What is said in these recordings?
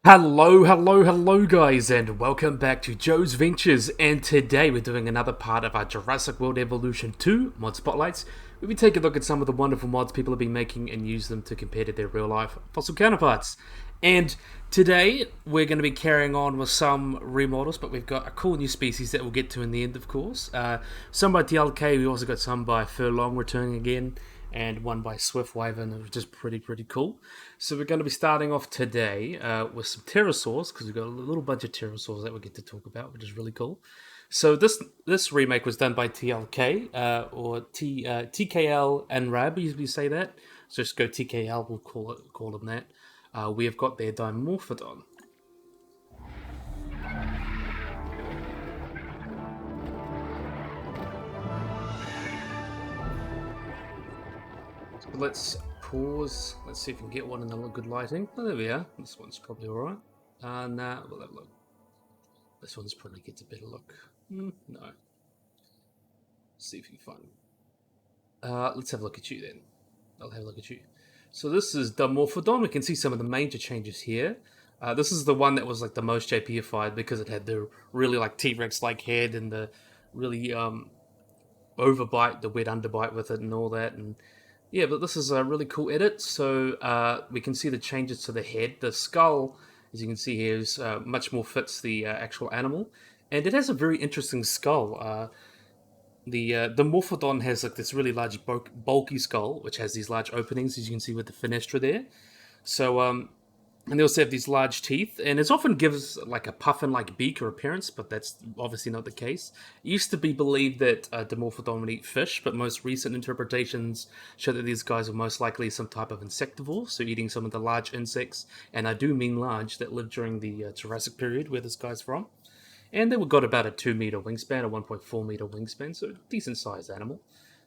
Hello guys, and welcome back to Joe's Ventures. And today we're doing another part of our Jurassic World Evolution 2 mod spotlights. We'll be taking a look at some of the wonderful mods people have been making and use them to compare to their real life fossil counterparts. And today we're going to be carrying on with some remodels, but we've got a cool new species that we'll get to in the end, of course. Some by TLK, we also got some by Furlong returning again, and one by Swiftwaven, which is pretty cool. So we're going to be starting off today with some pterosaurs, because we've got a little bunch of pterosaurs that we get to talk about, which is really cool. So this remake was done by TLK or TKL and Rab. You say that. So just go TKL. We'll call them that. We have got their Dimorphodon. So let's pause. Let's see if we can get one in the good lighting. Oh, there we are. This one's probably all right. Nah, we'll have a look. This one's probably gets a better look. No. Let's see if we can find. Let's have a look at you then. I'll have a look at you. So this is Dimorphodon. We can see some of the major changes here. This is the one that was like the most JPified because it had the really like T-Rex like head and the really overbite, the wet underbite with it and all that. And yeah, but this is a really cool edit. So we can see the changes to the head. The skull, as you can see here, is much more fits the actual animal. And it has a very interesting skull. The Morphodon has like this really large bulky skull, which has these large openings, as you can see with the fenestra there. So and they also have these large teeth, and it often gives like a puffin-like beak or appearance, but that's obviously not the case. It used to be believed that Dimorphodon would eat fish, but most recent interpretations show that these guys are most likely some type of insectivore, so eating some of the large insects, and I do mean large, that lived during the Jurassic period, where this guy's from. And they got about a 2 meter wingspan, a 1.4 meter wingspan, so decent sized animal.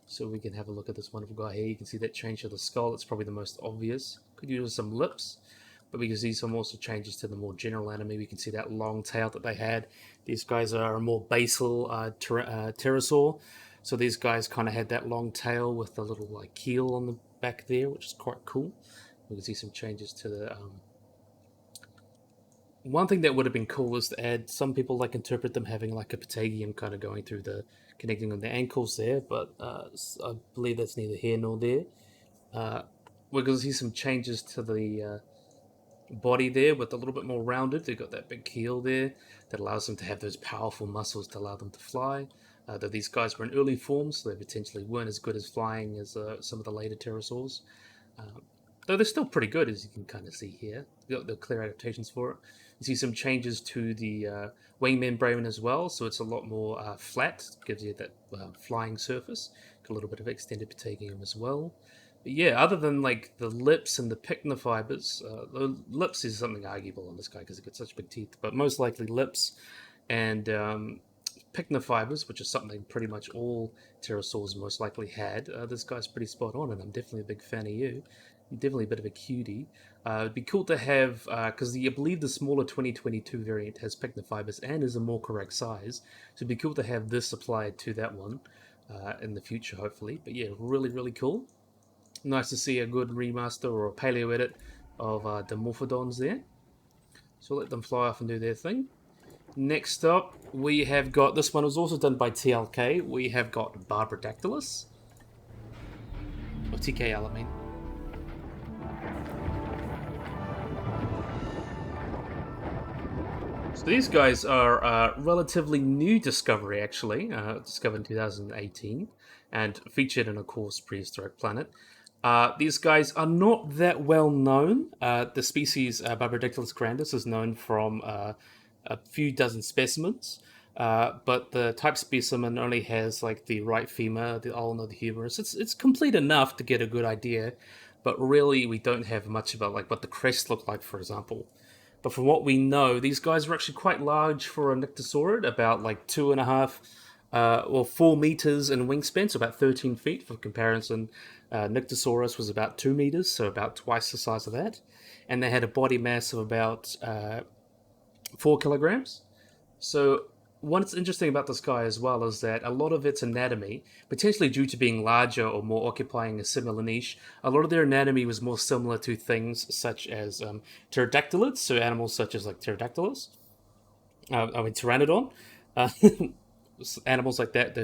So we can have a look at this wonderful guy here. You can see that change to the skull. It's probably the most obvious. Could use some lips, but we can see some also changes to the more general anatomy. We can see that long tail that they had. These guys are a more basal pterosaur. So these guys kind of had that long tail with the little like keel on the back there, which is quite cool. We can see some changes to the one thing that would have been cool is to add some people like interpret them having like a patagium kind of going through the connecting on the ankles there, but I believe that's neither here nor there. We're going to see some changes to the body there with a little bit more rounded. They've got that big keel there that allows them to have those powerful muscles to allow them to fly. Though these guys were in early form, so they potentially weren't as good as flying as some of the later pterosaurs. Though they're still pretty good, as you can kind of see here. They've got the clear adaptations for it. You see some changes to the wing membrane as well, so it's a lot more flat. Gives you that flying surface. Got a little bit of extended patagium as well. But yeah, other than like the lips and the pycna fibers, the lips is something arguable on this guy because it got such big teeth. But most likely lips and pycna fibers, which is something pretty much all pterosaurs most likely had. This guy's pretty spot on, and I'm definitely a big fan of you. You're definitely a bit of a cutie. It'd be cool to have, because I believe the smaller 2022 variant has pycna fibers and is a more correct size. So it'd be cool to have this applied to that one in the future, hopefully. But yeah, really cool. Nice to see a good remaster or a paleo edit of the Morphodons there. So let them fly off and do their thing. Next up, we have got, this one was also done by TLK. We have got Barbadactylus. Or TKL, I mean. So these guys are a relatively new discovery, actually, discovered in 2018 and featured in, of course, Prehistoric Planet. These guys are not that well known. The species Barbadactylus grandis is known from a few dozen specimens, but the type specimen only has like the right femur, the ulna, the humerus. It's complete enough to get a good idea, but really we don't have much about like what the crest looked like, for example. But from what we know, these guys are actually quite large for a nyctosaurid, about like 2.5 or 4 meters in wingspan, so about 13 feet. For comparison, Nyctosaurus was about 2 meters, so about twice the size of that. And they had a body mass of about 4 kilograms. So what's interesting about this guy as well is that a lot of its anatomy, potentially due to being larger or more occupying a similar niche, a lot of their anatomy was more similar to things such as pterodactylids, so animals such as like pterodactylus, pteranodon, uh, animals like that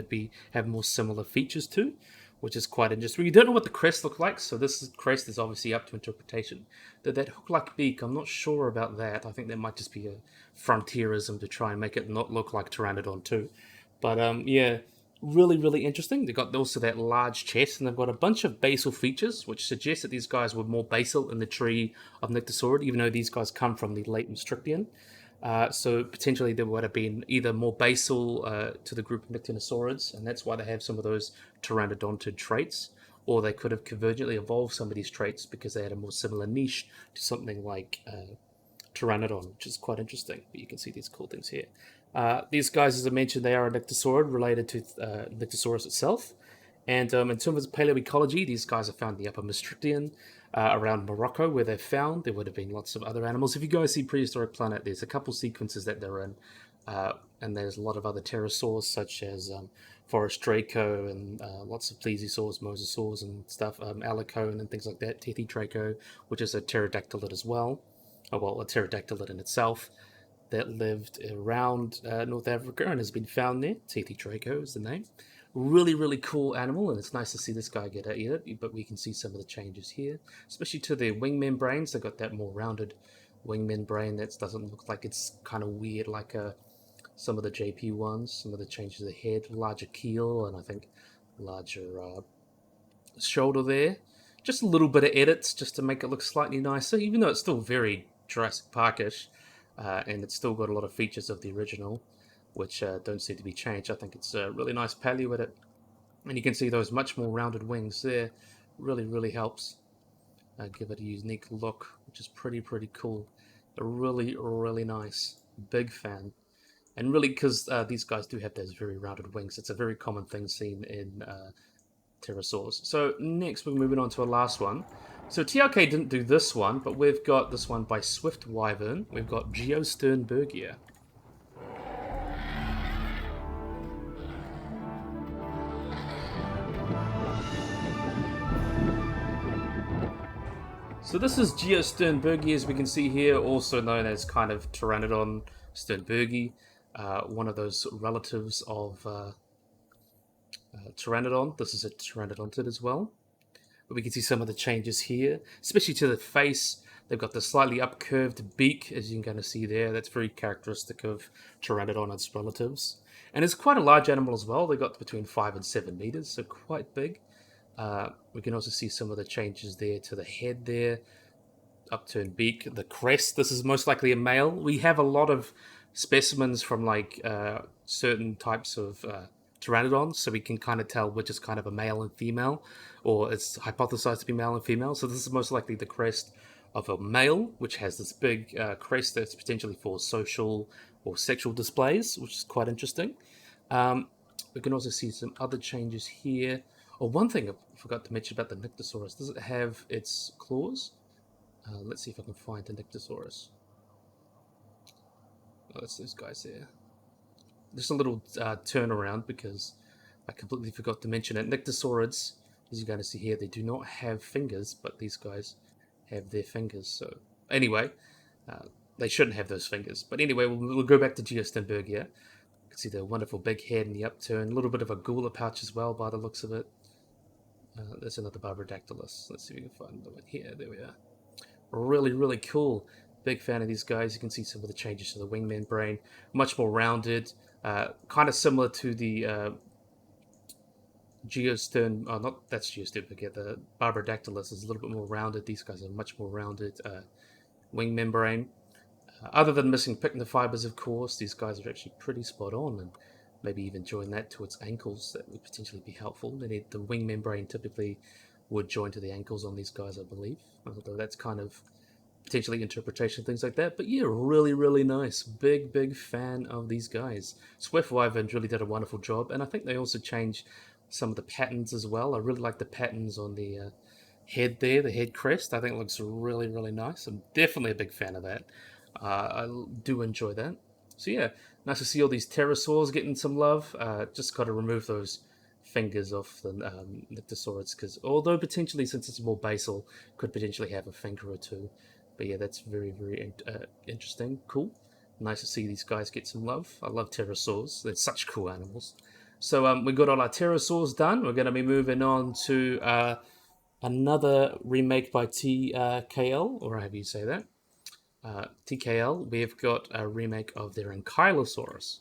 have more similar features to, which is quite interesting. We don't know what the crest looked like, so crest is obviously up to interpretation. That hook-like beak, I'm not sure about that. I think that might just be a frontierism to try and make it not look like Pteranodon too. But yeah, really, really interesting. They've got also that large chest, and they've got a bunch of basal features, which suggests that these guys were more basal in the tree of Nyctosaurid, even though these guys come from the late Maastrichtian. So potentially there would have been either more basal to the group of Nyctinosaurids, and that's why they have some of those pteranodonted traits, or they could have convergently evolved some of these traits because they had a more similar niche to something like Pteranodon, which is quite interesting. But you can see these cool things here. These guys, as I mentioned, they are a Nyctosaurid related to Nyctosaurus itself. And in terms of paleoecology, these guys are found in the Upper Maastrichtian, around Morocco, where they're found. There would have been lots of other animals. If you guys see Prehistoric Planet, there's a couple sequences that they're in, and there's a lot of other pterosaurs, such as Forest Draco and lots of plesiosaurs, mosasaurs, and stuff, Alicone and things like that. Tetradraco, which is a pterodactylid as well. Oh, well, a pterodactylid in itself that lived around North Africa and has been found there. Tetradraco is the name. Really, really cool animal, and it's nice to see this guy get at it, but we can see some of the changes here, especially to their wing membranes. They've got that more rounded wing membrane that doesn't look like it's kind of weird like some of the JP ones. Some of the changes to the head, larger keel, and I think larger shoulder there. Just a little bit of edits just to make it look slightly nicer, even though it's still very Jurassic Parkish, and it's still got a lot of features of the original, which don't seem to be changed. I think it's a really nice paleo with it. And you can see those much more rounded wings there. Really, really helps give it a unique look, which is pretty, pretty cool. Really, really nice. Big fan. And really, because these guys do have those very rounded wings, it's a very common thing seen in pterosaurs. So next, we're moving on to our last one. So TRK didn't do this one, but we've got this one by Swift Wyvern. We've got Geosternbergia. So this is Geosternbergia, as we can see here, also known as kind of Pteranodon sternbergi, one of those relatives of Pteranodon. This is a Pteranodonted as well. But we can see some of the changes here, especially to the face. They've got the slightly upcurved beak, as you're going to see there. That's very characteristic of Pteranodon and its relatives. And it's quite a large animal as well. They got between 5 and 7 meters, so quite big. We can also see some of the changes there to the head there, upturned beak, the crest. This is most likely a male. We have a lot of specimens from like certain types of pteranodons, so we can kind of tell which is kind of a male and female, or it's hypothesized to be male and female. So this is most likely the crest of a male, which has this big crest that's potentially for social or sexual displays, which is quite interesting. We can also see some other changes here. Oh, one thing I forgot to mention about the Nyctosaurus, does it have its claws? Let's see if I can find the Nyctosaurus. Oh, that's those guys there. Just a little turnaround because I completely forgot to mention it. Nyctosaurids, as you're going to see here, they do not have fingers, but these guys have their fingers. So anyway, they shouldn't have those fingers. But anyway, we'll go back to Geosternbergia. You can see the wonderful big head and the upturn. A little bit of a gular pouch as well by the looks of it. There's another Barbadactylus. Let's see if we can find the one here. There we are. Really, really cool. Big fan of these guys. You can see some of the changes to the wing membrane. Much more rounded. Kind of similar to the Geostern. Oh, not that's Geosternbergia. The Barbadactylus is a little bit more rounded. These guys are much more rounded wing membrane. Other than missing pycnofibers, of course, these guys are actually pretty spot on, and maybe even join that to its ankles. That would potentially be helpful. The wing membrane typically would join to the ankles on these guys, I believe. Although that's kind of potentially interpretation, things like that. But yeah, really, really nice. Big, big fan of these guys. Swift Wyvern really did a wonderful job, and I think they also changed some of the patterns as well. I really like the patterns on the head there, the head crest. I think it looks really, really nice. I'm definitely a big fan of that. I do enjoy that. So yeah, nice to see all these pterosaurs getting some love. Just got to remove those fingers off the Nyctosaurus because although potentially since it's more basal, could potentially have a finger or two. But yeah, that's very interesting. Cool. Nice to see these guys get some love. I love pterosaurs. They're such cool animals. So we got all our pterosaurs done. We're going to be moving on to another remake by TKL, or however you say that. TKL, we've got a remake of their Ankylosaurus.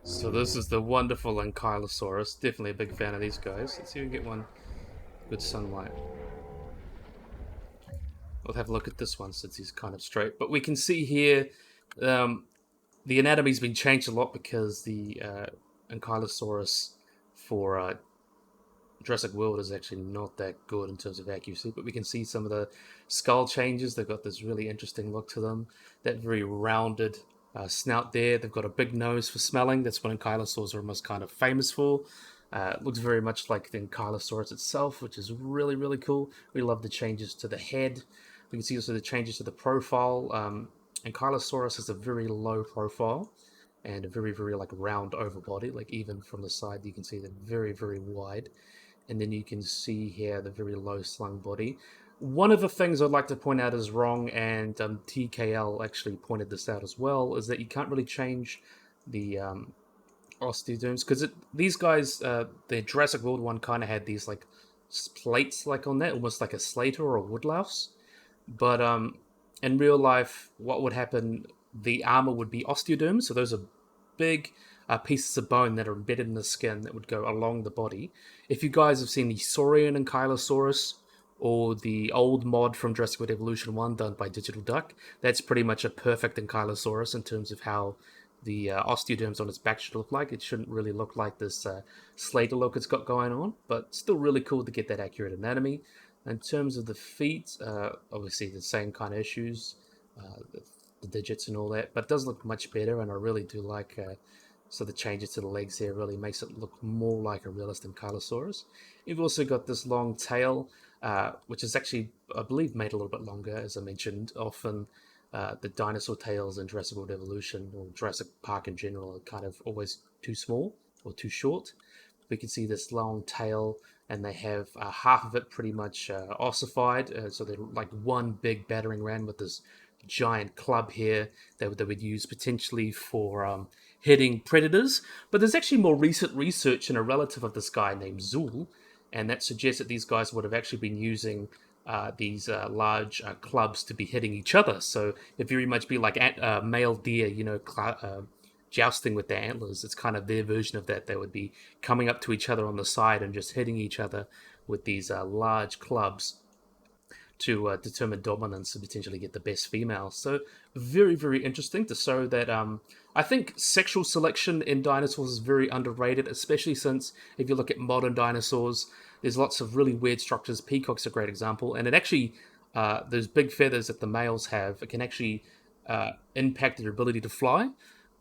So this is the wonderful Ankylosaurus. Definitely a big fan of these guys. Let's see if we can get one good sunlight. We'll have a look at this one since he's kind of straight. But we can see here the anatomy's been changed a lot because the Ankylosaurus for Jurassic World is actually not that good in terms of accuracy, but we can see some of the skull changes. They've got this really interesting look to them. That very rounded snout there. They've got a big nose for smelling. That's what Ankylosaurs are almost kind of famous for. Looks very much like the Ankylosaurus itself, which is really cool. We love the changes to the head. We can see also the changes to the profile. Ankylosaurus has a very low profile and a very like round over body. Like even from the side, you can see that very wide. And then you can see here the very low slung body. One of the things I'd like to point out is wrong, and TKL actually pointed this out as well, is that you can't really change the osteoderms because these guys, the Jurassic World one kind of had these like plates like on that, almost like a Slater or a Woodlouse. But in real life, what would happen? The armor would be osteoderms, so those are big pieces of bone that are embedded in the skin that would go along the body. If you guys have seen the Saurian Ankylosaurus or the old mod from Jurassic World Evolution 1 done by Digital Duck, that's pretty much a perfect Ankylosaurus in terms of how the osteoderms on its back should look like. It shouldn't really look like this Slater look it's got going on, but still really cool to get that accurate anatomy. In terms of the feet, obviously the same kind of issues, the digits and all that, but it does look much better, and I really do like so the changes to the legs here really makes it look more like a realist Ankylosaurus. You've also got this long tail, which is actually, I believe, made a little bit longer, as I mentioned. Often the dinosaur tails in Jurassic World Evolution or Jurassic Park in general are kind of always too small or too short. We can see this long tail, and they have half of it pretty much ossified, so they're like one big battering ram with this giant club here that they would use potentially for hitting predators. But there's actually more recent research in a relative of this guy named Zool, and that suggests that these guys would have actually been using these large clubs to be hitting each other. So it'd very much be like male deer, jousting with their antlers. It's kind of their version of that. They would be coming up to each other on the side and just hitting each other with these large clubs to determine dominance and potentially get the best female. So very interesting to show that I think sexual selection in dinosaurs is very underrated, especially since if you look at modern dinosaurs, there's lots of really weird structures. Peacock's a great example, and it actually those big feathers that the males have, it can actually impact their ability to fly.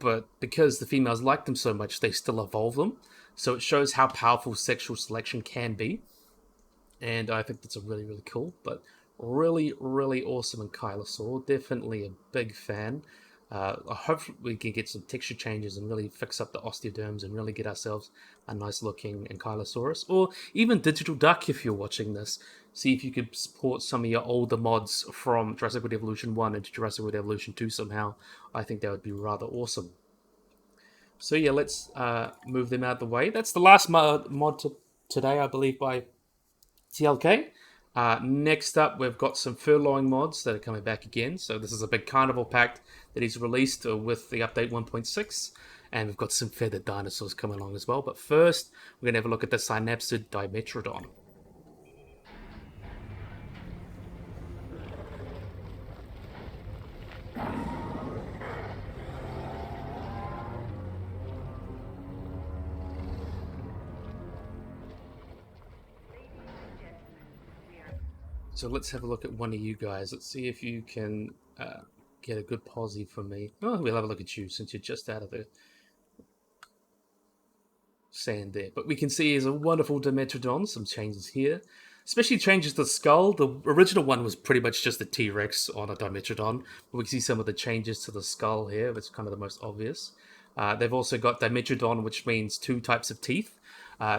But because the females like them so much, they still evolve them. So it shows how powerful sexual selection can be. And I think that's a really cool, but really awesome Ankylosaur. Definitely a big fan. I hope we can get some texture changes and really fix up the osteoderms and really get ourselves a nice looking Ankylosaurus. Or even Digital Duck, if you're watching this. See if you could support some of your older mods from Jurassic World Evolution 1 into Jurassic World Evolution 2 somehow. I think that would be rather awesome. So yeah, let's move them out of the way. That's the last mod today, I believe, by TLK. Next up, we've got some furlong mods that are coming back again. So this is a big carnival pack that he's released with the update 1.6. And we've got some feathered dinosaurs coming along as well. But first, we're going to have a look at the Synapsid Dimetrodon. So let's have a look at one of you guys. Let's see if you can get a good posy for me. Oh, we'll have a look at you since you're just out of the sand there. But we can see here's a wonderful Dimetrodon. Some changes here. Especially changes to the skull. The original one was pretty much just a T-Rex on a Dimetrodon. But we can see some of the changes to the skull here. That's kind of the most obvious. They've also got Dimetrodon, which means two types of teeth.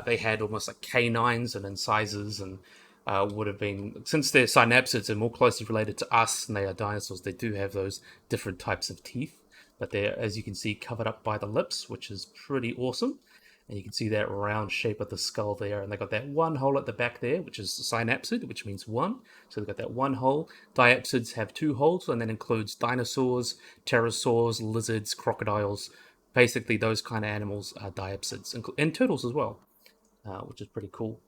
They had almost like canines and incisors, and would have been, since they're synapsids and more closely related to us and they are dinosaurs, they do have those different types of teeth. But they're, as you can see, covered up by the lips, which is pretty awesome. And you can see that round shape of the skull there. And they got that one hole at the back there, which is synapsid, which means one. So they've got that one hole. Diapsids have two holes, and that includes dinosaurs, pterosaurs, lizards, crocodiles. Basically, those kind of animals are diapsids, and turtles as well, which is pretty cool.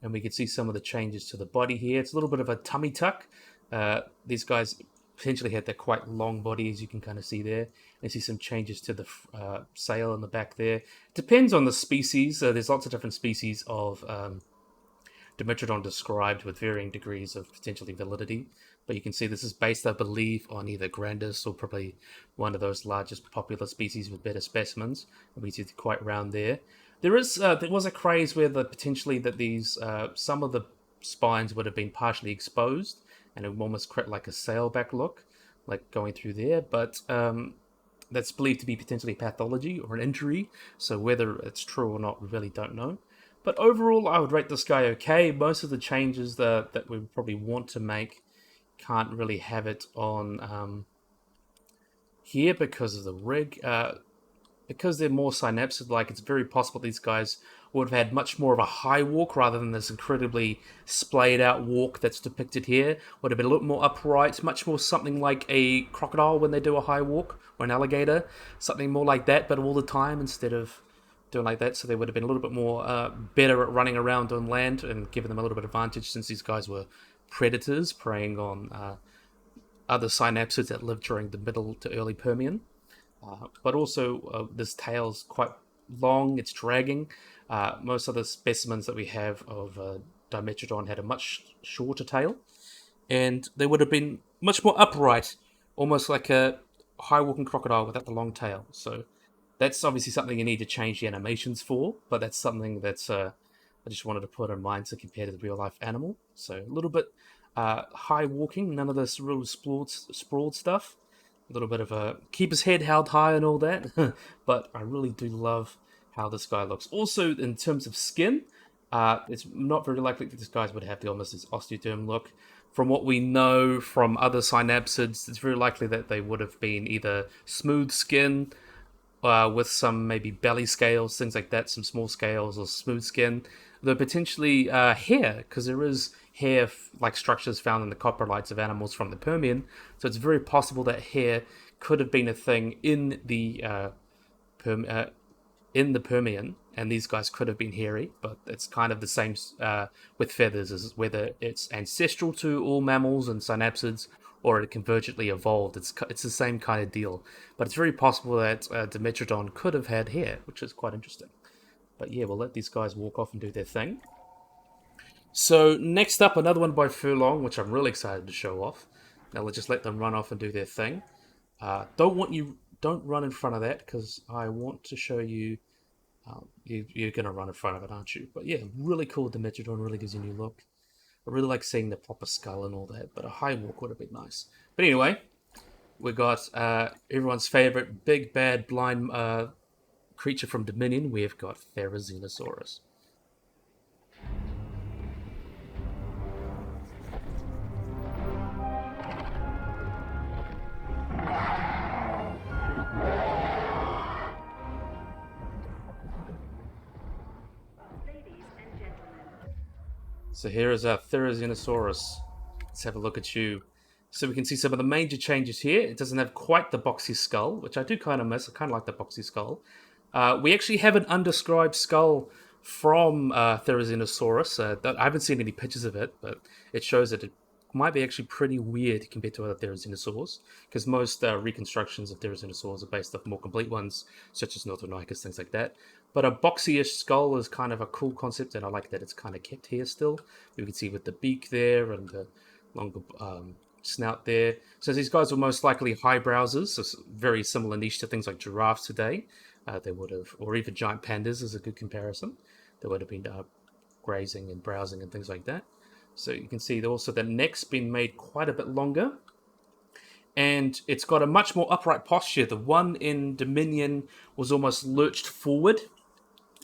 And we can see some of the changes to the body here. It's a little bit of a tummy tuck. These guys potentially had that quite long body, as you can kind of see there. And see some changes to the sail in the back there. Depends on the species. There's lots of different species of Dimetrodon described with varying degrees of potentially validity. But you can see this is based, I believe, on either Grandis or probably one of those largest popular species with better specimens. And we see it quite round there. There was a craze where potentially that these some of the spines would have been partially exposed and it would almost create like a sailback look, like going through there. But that's believed to be potentially pathology or an injury. So whether it's true or not, we really don't know. But overall, I would rate this guy okay. Most of the changes that we probably want to make can't really have it on here because of the rig. Because they're more synapsid-like, it's very possible these guys would have had much more of a high walk rather than this incredibly splayed-out walk that's depicted here. Would have been a little more upright, much more something like a crocodile when they do a high walk, or an alligator. Something more like that, but all the time instead of doing like that. So they would have been a little bit more better at running around on land and giving them a little bit of advantage since these guys were predators preying on other synapsids that lived during the middle to early Permian. But also, this tail's quite long, it's dragging. Most of the specimens that we have of Dimetrodon had a much shorter tail, and they would have been much more upright, almost like a high walking crocodile without the long tail. So that's obviously something you need to change the animations for, but that's something that's I just wanted to put in mind to compare to the real life animal. So a little bit high walking, none of this real sprawled stuff. A little bit of a keep his head held high and all that, but I really do love how this guy looks. Also, in terms of skin, it's not very likely that this guy would have the almost this osteoderm look. From what we know from other synapsids, it's very likely that they would have been either smooth skin with some maybe belly scales, things like that, some small scales or smooth skin. Though potentially hair, because there is hair-like structures found in the coprolites of animals from the Permian. So it's very possible that hair could have been a thing in the Permian, and these guys could have been hairy. But it's kind of the same with feathers, as whether it's ancestral to all mammals and synapsids or it convergently evolved. It's the same kind of deal. But it's very possible that Dimetrodon could have had hair, which is quite interesting. But yeah, we'll let these guys walk off and do their thing. So next up, another one by Furlong, which I'm really excited to show off. Now let's just let them run off and do their thing. Don't run in front of that because I want to show you. You're going to run in front of it, aren't you? But yeah, really cool. Dimetrodon really gives you a new look. I really like seeing the proper skull and all that, but a high walk would have been nice. But anyway, we got everyone's favorite big bad blind creature from Dominion. We've got Therizinosaurus. So here is our Therizinosaurus. Let's have a look at you. So we can see some of the major changes here. It doesn't have quite the boxy skull, which I do kind of miss. I kind of like the boxy skull. We actually have an undescribed skull from Therizinosaurus. I haven't seen any pictures of it, but it shows that it might be actually pretty weird compared to other Therizinosaurs, because most reconstructions of Therizinosaurs are based off more complete ones, such as Northern things like that. But a boxy-ish skull is kind of a cool concept, and I like that it's kind of kept here still. You can see with the beak there and the longer snout there. So these guys were most likely high browsers, so very similar niche to things like giraffes today. They would have, or even giant pandas is a good comparison. They would have been grazing and browsing and things like that. So you can see also the neck's been made quite a bit longer. And it's got a much more upright posture. The one in Dominion was almost lurched forward.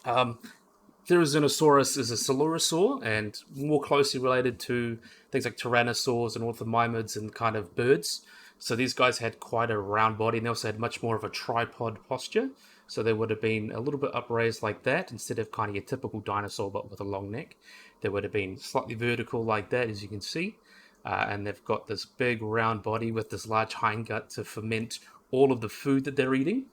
Therizinosaurus is a coelurosaur and more closely related to things like tyrannosaurs and orthomimids and kind of birds. So these guys had quite a round body, and they also had much more of a tripod posture. So they would have been a little bit upraised like that instead of kind of your typical dinosaur but with a long neck. They would have been slightly vertical like that, as you can see. And they've got this big round body with this large hindgut to ferment all of the food that they're eating.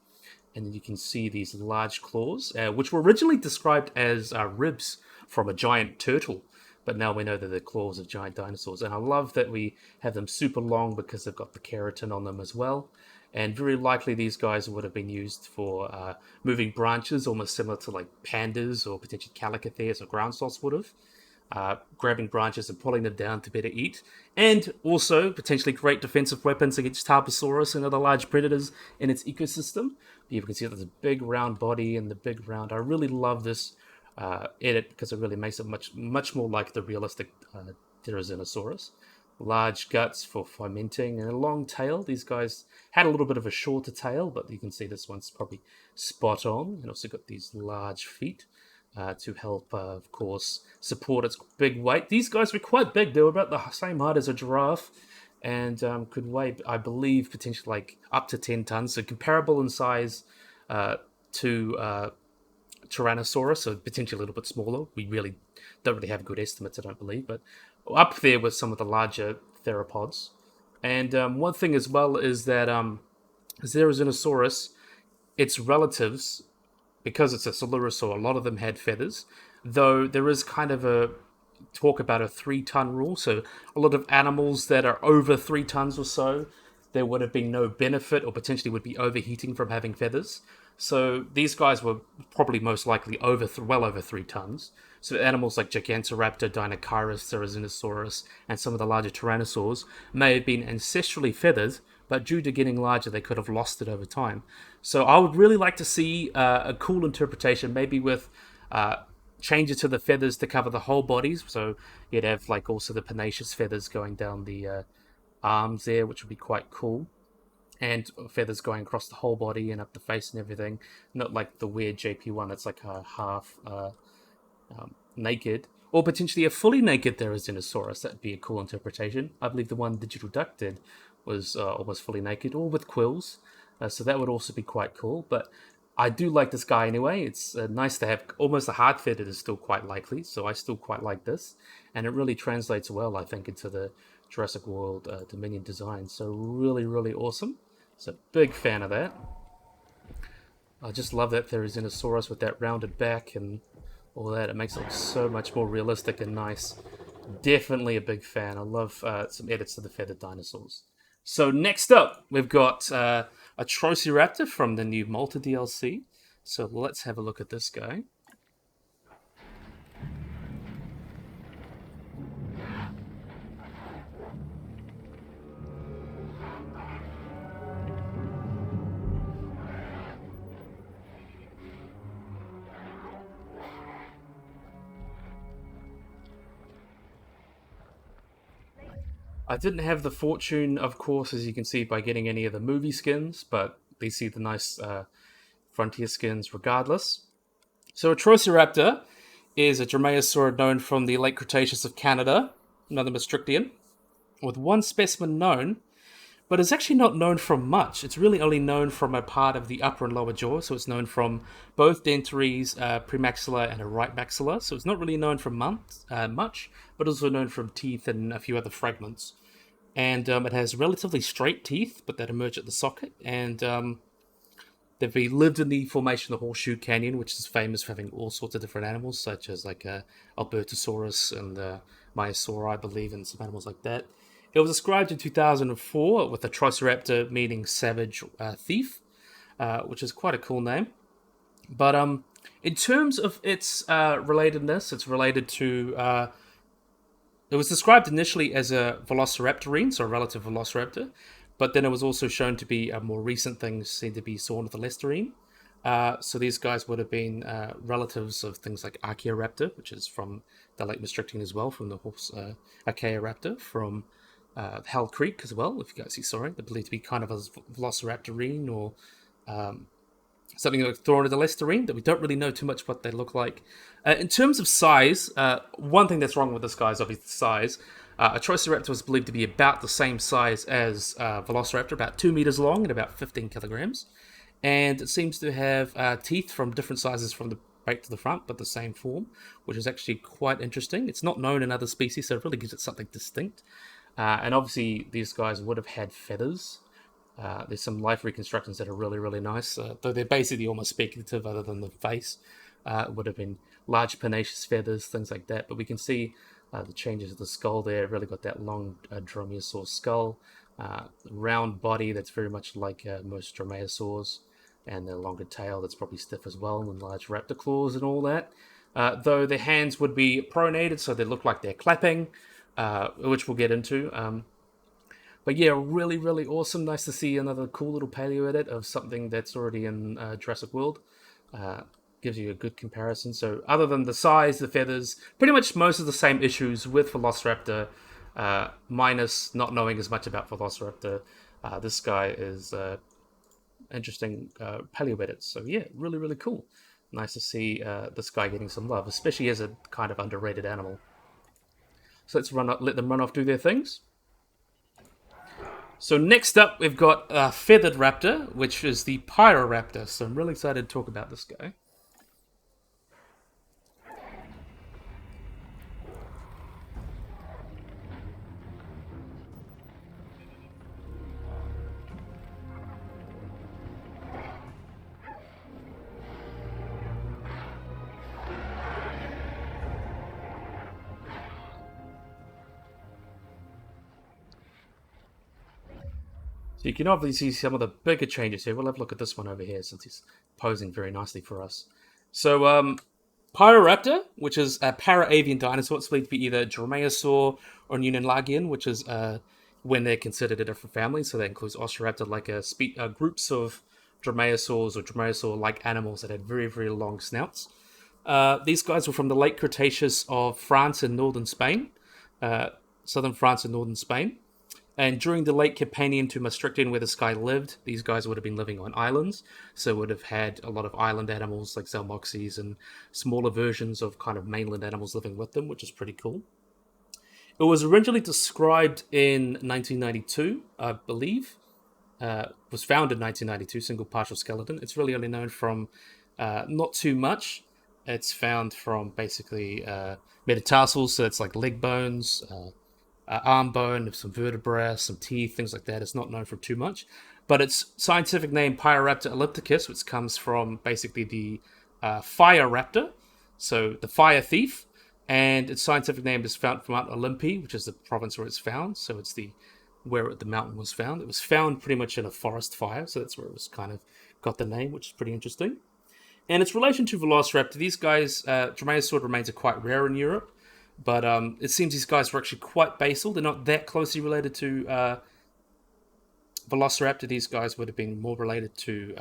And then you can see these large claws, which were originally described as ribs from a giant turtle. But now we know that they're claws of giant dinosaurs. And I love that we have them super long because they've got the keratin on them as well. And very likely these guys would have been used for moving branches, almost similar to like pandas or potentially calicotheres or ground sloths would have. Grabbing branches and pulling them down to better eat, and also potentially great defensive weapons against Tarbosaurus and other large predators in its ecosystem. But you can see that there's a big round body and the big round. I really love this edit because it really makes it much more like the realistic Therizinosaurus. Large guts for fermenting and a long tail. These guys had a little bit of a shorter tail, but you can see this one's probably spot on. And also got these large feet. To help, of course, support its big weight. These guys were quite big. They were about the same height as a giraffe and could weigh, I believe, potentially like up to 10 tons. So comparable in size to Tyrannosaurus, so potentially a little bit smaller. We really don't really have good estimates, I don't believe, but up there with some of the larger theropods. And one thing as well is that Therizinosaurus, its relatives, because it's a coelurosaur, a lot of them had feathers, though there is kind of a talk about a 3-ton rule. So a lot of animals that are over 3 tons or so, there would have been no benefit or potentially would be overheating from having feathers. So these guys were probably most likely well over 3 tons. So animals like Gigantoraptor, Dinosaurus, Therizinosaurus, and some of the larger tyrannosaurs may have been ancestrally feathered, but due to getting larger, they could have lost it over time. So I would really like to see a cool interpretation, maybe with changes to the feathers to cover the whole bodies. So you'd have like also the pennaceous feathers going down the arms there, which would be quite cool. And feathers going across the whole body and up the face and everything. Not like the weird JP1 that's like a half naked. Or potentially a fully naked Therizinosaurus. That'd be a cool interpretation. I believe the one Digital Duck did was almost fully naked, or with quills. So that would also be quite cool. But I do like this guy anyway. It's nice to have almost a hard fitted is still quite likely. So I still quite like this. And it really translates well, I think, into the Jurassic World Dominion design. So really, really awesome. So big fan of that. I just love that Therizinosaurus with that rounded back and all that. It makes it look so much more realistic and nice. Definitely a big fan. I love some edits to the feathered dinosaurs. So next up, we've got a Pterosaur from the new Malta DLC. So let's have a look at this guy. I didn't have the fortune, of course, as you can see, by getting any of the movie skins, but they see the nice frontier skins regardless. So a Pterosaur is a dromaeosaur known from the late Cretaceous of Canada, another Maastrichtian, with one specimen known, but it's actually not known from much. It's really only known from a part of the upper and lower jaw, so it's known from both dentaries, premaxilla, and a right maxilla. So it's not really known from much, but also known from teeth and a few other fragments. And it has relatively straight teeth, but that emerge at the socket. And they've lived in the formation of the Horseshoe Canyon, which is famous for having all sorts of different animals, such as like Albertosaurus and Maiasauri, I believe, and some animals like that. It was described in 2004 with a Pterosaur meaning savage thief, which is quite a cool name. But In terms of its relatedness, it's related to. It was described initially as a velociraptorine, so a relative velociraptor, but then it was also shown to be a more recent thing, seen to be ornitholestorine. So these guys would have been relatives of things like Archaeoraptor, which is from the Lake Mistrictine as well, from the horse Archaeoraptor, from Hell Creek as well, if you guys see, sorry. They're believed to be kind of a velociraptorine or something like Therizinosaurus that we don't really know too much what they look like. In terms of size, one thing that's wrong with this guy is obviously the size. A Troodon was believed to be about the same size as Velociraptor, about 2 meters long and about 15 kilograms. And it seems to have teeth from different sizes from the back to the front, but the same form, which is actually quite interesting. It's not known in other species, so it really gives it something distinct. And obviously, these guys would have had feathers. There's some life reconstructions that are really, really nice, though they're basically almost speculative other than the face. It would have been large pugnacious feathers, things like that. But we can see the changes of the skull there. Really got that long dromaeosaur skull. Round body that's very much like most dromaeosaurs. And the longer tail that's probably stiff as well, and large raptor claws and all that. Though their hands would be pronated, so they look like they're clapping, which we'll get into. But yeah, really, really awesome. Nice to see another cool little paleo edit of something that's already in Jurassic World. Gives you a good comparison. So other than the size, the feathers, pretty much most of the same issues with Velociraptor, minus not knowing as much about Velociraptor. This guy is interesting paleo edits. So yeah, really, really cool. Nice to see this guy getting some love, especially as a kind of underrated animal. So let's let them run off, do their things. So next up, we've got a feathered raptor, which is the Pyroraptor. So I'm really excited to talk about this guy. So you can obviously see some of the bigger changes here. We'll have a look at this one over here since he's posing very nicely for us. So Pyroraptor, which is a para-avian dinosaur, it's believed to be either Dromaeosaur or Unionlagian, which is when they're considered a different family. So that includes Osteoraptor, like groups of Dromaeosaurs or Dromaeosaur-like animals that had very, very long snouts. These guys were from the late Cretaceous of France and northern Spain, southern France and northern Spain. And during the late Campanian to Maastrichtian, where this guy lived, these guys would have been living on islands, so would have had a lot of island animals like Zalmoxes and smaller versions of kind of mainland animals living with them, which is pretty cool. It was originally described in 1992, I believe. Was found in 1992, single partial skeleton. It's really only known from not too much. It's found from basically metatarsals, so it's like leg bones, arm bone, some vertebrae, some teeth, things like that. It's not known for too much. But its scientific name, Pyroraptor ellipticus, which comes from basically the fire raptor, so the fire thief. And its scientific name is found from Mount Olympi, which is the province where it's found. So it's where the mountain was found. It was found pretty much in a forest fire, so that's where it was kind of got the name, which is pretty interesting. And its relation to Velociraptor, these guys, Dromaeosaur remains are quite rare in Europe. But it seems these guys were actually quite basal. They're not that closely related to Velociraptor. These guys would have been more related to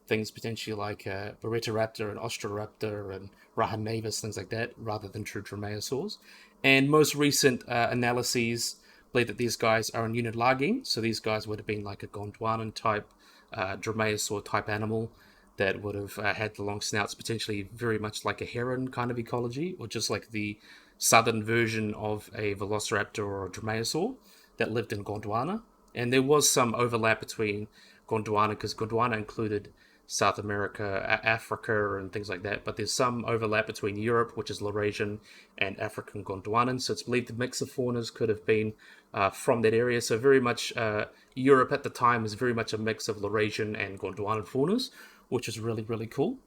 things potentially like Pyroraptor and Ostroraptor and Rahanavis, things like that, rather than true Dromaeosaurs. And most recent analyses believe that these guys are in Unionlagian. So these guys would have been like a Gondwanan type Dromaeosaur type animal that would have had the long snouts, potentially very much like a heron kind of ecology, or just like the southern version of a Velociraptor or a Dromaeosaur that lived in Gondwana. And there was some overlap between Gondwana, because Gondwana included South America, Africa, and things like that. But there's some overlap between Europe, which is Laurasian, and African Gondwanan. So it's believed the mix of faunas could have been from that area. So very much Europe at the time was very much a mix of Laurasian and Gondwanan faunas, which is really, really cool.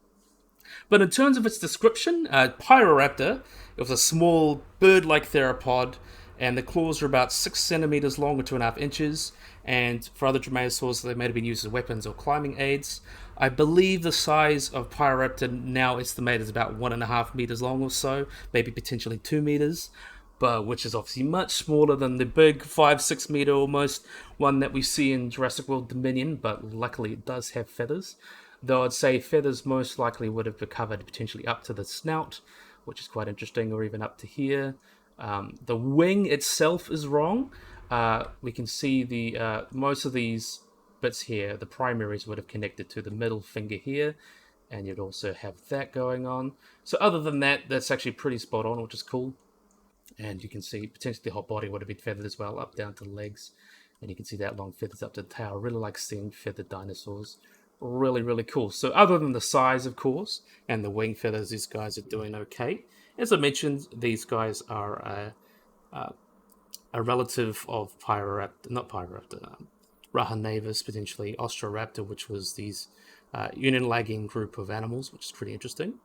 But in terms of its description, Pyroraptor, it was a small bird-like theropod, and the claws were about 6 centimeters long or 2.5 inches. And for other dromaeosaurs, they may have been used as weapons or climbing aids. I believe the size of Pyroraptor now estimated is about 1.5 meters long or so, maybe potentially 2 meters, but which is obviously much smaller than the big 5-6 meter almost one that we see in Jurassic World Dominion. But luckily, it does have feathers. Though I'd say feathers most likely would have covered potentially up to the snout, which is quite interesting, or even up to here. The wing itself is wrong. We can see the most of these bits here, the primaries would have connected to the middle finger here, and you'd also have that going on. So other than that, that's actually pretty spot on, which is cool. And you can see potentially the whole body would have been feathered as well, up down to the legs. And you can see that long feathers up to the tail. Really like seeing feathered dinosaurs. Really, really cool. So other than the size, of course, and the wing feathers, these guys are doing okay. As I mentioned, these guys are a relative of Pyroraptor, not Pyroraptor, Rahanavus, potentially Ostroraptor, which was these union-lagging group of animals, which is pretty interesting.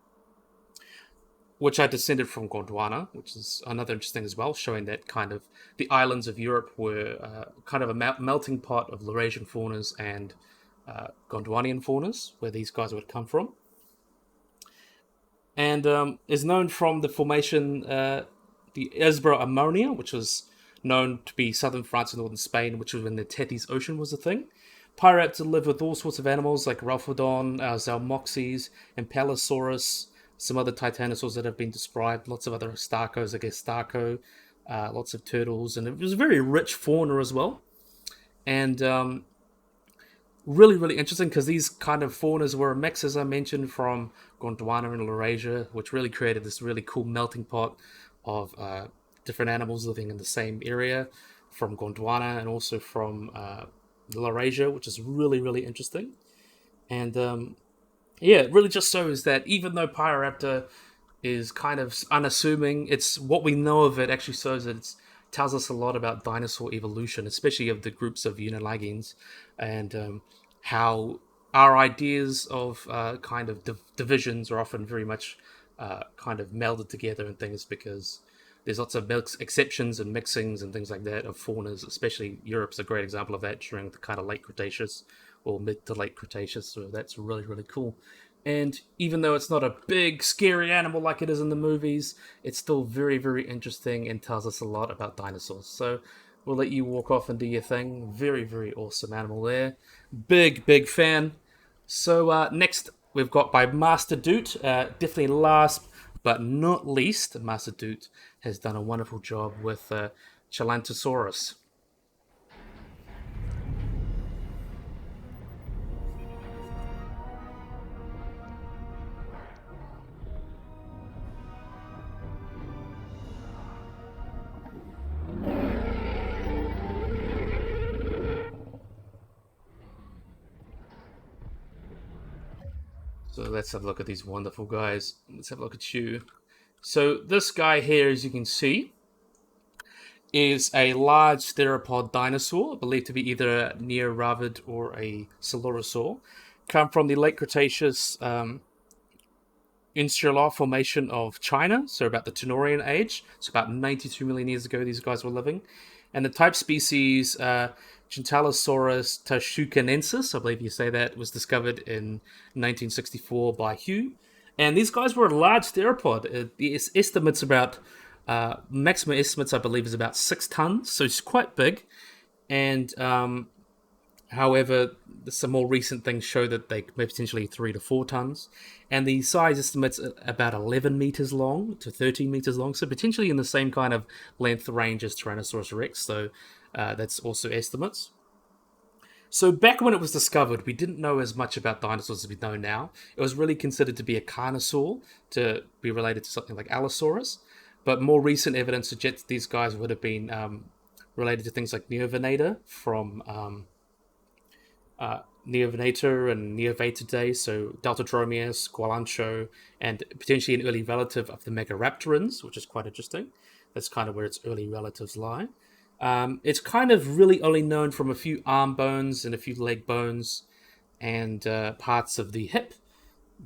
Which are descended from Gondwana, which is another interesting as well, showing that kind of the islands of Europe were kind of a melting pot of Laurasian faunas and Gondwanian faunas, where these guys would come from. And is known from the formation, the Esbro Ammonia, which was known to be southern France and northern Spain, which was when the Tethys Ocean was a thing. Pyroraptor lived with all sorts of animals like Ralphodon, Zalmoxes, Ankylosaurus, some other titanosaurs that have been described, lots of other Starcos, I guess Starco, lots of turtles, and it was a very rich fauna as well. And really, really interesting because these kind of faunas were a mix, as I mentioned, from Gondwana and Laurasia, which really created this really cool melting pot of different animals living in the same area from Gondwana and also from Laurasia, which is really, really interesting. And yeah, it really just shows that even though Pyroraptor is kind of unassuming, it's what we know of it actually shows that it tells us a lot about dinosaur evolution, especially of the groups of unilagines, and how our ideas of kind of divisions are often very much kind of melded together and things, because there's lots of exceptions and mixings and things like that of faunas, especially Europe's a great example of that during the kind of late Cretaceous or mid to late Cretaceous, so that's really, really cool. And even though it's not a big, scary animal like it is in the movies, it's still very, very interesting and tells us a lot about dinosaurs. So we'll let you walk off and do your thing. Very, very awesome animal there. Big, big fan. So next, we've got by Master Doot. Definitely last but not least, Master Doot has done a wonderful job with Chilantosaurus. So let's have a look at these wonderful guys. Let's have a look at you. So this guy here, as you can see, is a large theropod dinosaur, believed to be either a Neoravid or a Coelurosaur. Come from the late Cretaceous insular formation of China, so about the Tenorian age. So about 92 million years ago, these guys were living. And the type species, Chilantosaurus tashukanensis, I believe you say that, was discovered in 1964 by Hugh. And these guys were a large theropod. The estimates about, maximum estimates, I believe, is about 6 tons, so it's quite big. And however, some more recent things show that they may potentially 3 to 4 tons. And the size estimates about 11 meters long to 13 meters long, so potentially in the same kind of length range as Tyrannosaurus rex, so that's also estimates. So back when it was discovered, we didn't know as much about dinosaurs as we know now. It was really considered to be a carnosaur, to be related to something like Allosaurus. But more recent evidence suggests these guys would have been related to things like Neovenator from Neovenator and Neovatidae, so Deltadromeus, Gualancho, and potentially an early relative of the Megaraptorans, which is quite interesting. That's kind of where its early relatives lie. It's kind of really only known from a few arm bones and a few leg bones and parts of the hip,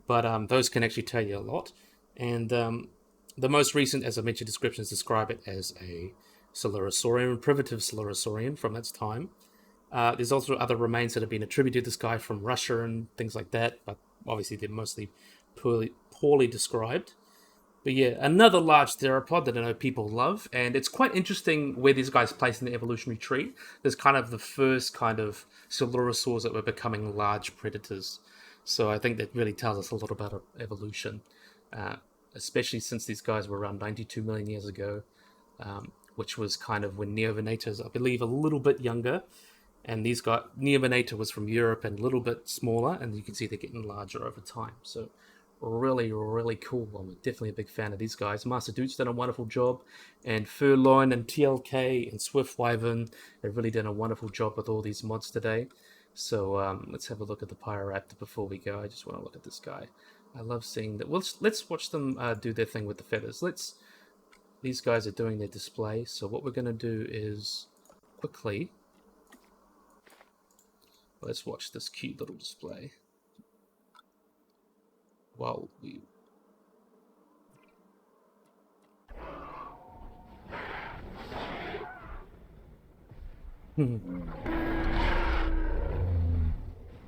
but those can actually tell you a lot. And the most recent, as I mentioned, descriptions describe it as a Coelurosaurian, primitive Coelurosaurian from its time. There's also other remains that have been attributed to this guy from Russia and things like that, but obviously they're mostly poorly described. But yeah, another large theropod that I know people love, and it's quite interesting where these guys place in the evolutionary tree. There's kind of the first kind of Coelurosaurs that were becoming large predators. So I think that really tells us a lot about evolution, uh, especially since these guys were around 92 million years ago, which was kind of when Neovenators, I believe, a little bit younger. And these guys, Neovenator was from Europe and a little bit smaller, and you can see they're getting larger over time. So really, really cool. I'm definitely a big fan of these guys. Master Dude's done a wonderful job, and Furloin and TLK and Swift Wyvern have really done a wonderful job with all these mods today. So let's have a look at the Pyroraptor before we go. I just want to look at this guy. I love seeing that. Well, let's watch them do their thing with the feathers. These guys are doing their display. So what we're going to do is quickly, let's watch this cute little display. While we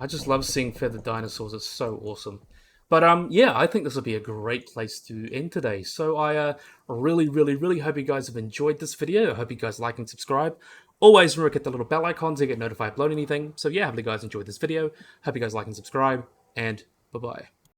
I just love seeing feathered dinosaurs. It's so awesome. But yeah, I think this will be a great place to end today. So I really, really, really hope you guys have enjoyed this video. I hope you guys like and subscribe. Always remember to hit the little bell icon to get notified if I upload anything. So yeah, hope you guys enjoyed this video. Hope you guys like and subscribe, and bye-bye.